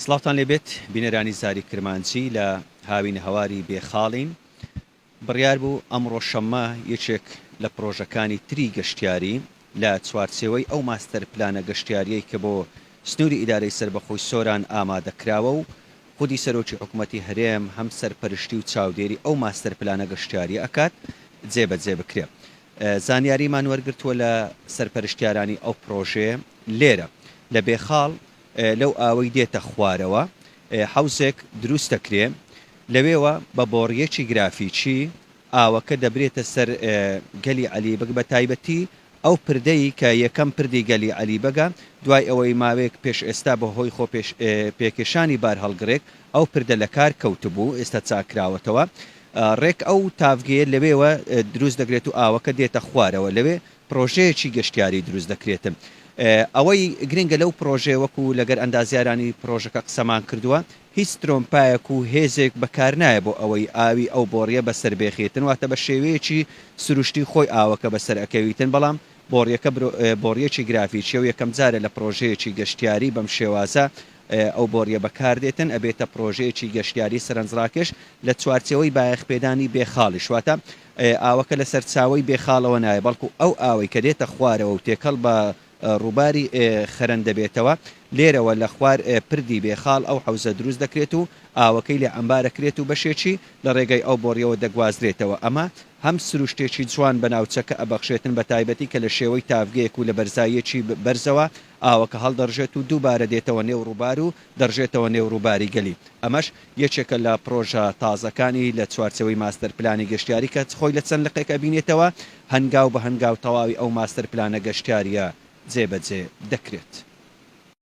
سڵاوتان لێبێت بینەرانی زاری کرمانچی لە هاوین هەواری بێخاڵین. بڕیار بوو ئەمڕۆ شەممە یەکێک لە پرۆژەکانی تری گەشتیاری لە چوارچێوەی ئەو ماستەر پلانە گەشتیاریەی کە بۆ سنووری ئیدارەی سربەخۆی سۆران ئامادەکراوە و خودی سەرۆکی حکوومەتی هەرێم هەم سەرپەرشتی و چاودێری ئەو ماستەر پلانە گەشتیاری ئەکات جێبەجێ بکرێت. زانیاریمان وەرگرتووە لە سەرپەرشتیارانی ئەو پرۆژێ لێرە لە بێخاڵ لەو ئاوەی دێتە خوارەوە حەوزێک دروست دەکرێ لەوێوە بە بۆڕیەکی گرافیکی ئاوەکە دەبرێتە سەر گەلی عەلیبەگ بە تایبەتی ئەو پردەی کە یەکەم پردی گەلی عەلیبەگە دوای ئەوەی ماوەیەک پێش ئێستا بەهۆی خۆ پێکێشانی بار هەڵگرێک ئەو پردە لە کار کەوتبوو ئێستا چاکراوەتەوە ڕێک ئەو تاڤگەیە لەوێوە دروست دەکرێت و ئاوەکە دێتە خوارەوە لەوێ پرۆژەیەکی گەشتیاری دروست دەکرێتن. ئەوەی گرنگە لەو پرۆژێ وەکو لەگەر ئەندازیارانی پرۆژەکە قسەمان کردووە هیچ ترۆمپایەک و هێزێک بەکار نایە بۆ ئەوەی ئاوی ئەو بۆڕیە بەسەر بێخێتن واتە بە شێوەیەکی سروشتی خۆی ئاوەکە بەسەر ئەکەویتن بەڵام بۆڕیەکە بۆڕیەکی گرافیکی و یەکەم جارە لە پرۆژەیەکی گەشتیاری بەم شێوازە ئەو بۆڕیە بەکاردێتن ئەبێتە پرۆژەیەکی گەشتیاری سەرنجڕاکێش لە چوارچێوەی بایەخپێدانی بێخاڵیش واتە ئاوەکە لە سەرچاوی بێخاڵەوە نایە بەڵکو ئەو ئاوەی کە دێتە خوارەوە و تێکەڵ بە ڕووباری خەرەن دەبێتەوە لێرەوە لە خوار پردی بێخاڵ ئەو حەوزە دروست دەکرێت و ئاوەکەی لێ ئەمبارەکرێت و بەشێکی لە ڕێگەی ئەو بۆڕیەوە دەگوازرێتەوە ئەمە هەم سروشتێکی جوان بە ناوچەکە ئەبەخشێتن بە تایبەتی کە لە شێوەی تاڤگەیەک و لە بەرزایەکی بەرزەوە ئاوەکە هەڵدەڕژێت و دووبارە دێتەوە نێو ڕووبار و دەڕژێتەوە نێو ڕووباری گەلی ئەمەش یەکێکە لە پرۆژە تازەکانی لە چوارچەوەی ماستەر پلانی گەشتیاری کە خۆی لە چەند لقێکە بینێتەوە هەنگاو بە هەنگاو تەواوی ئەو ماستەر پلانە گەشتیاریە جێبەجێ دەکرێت.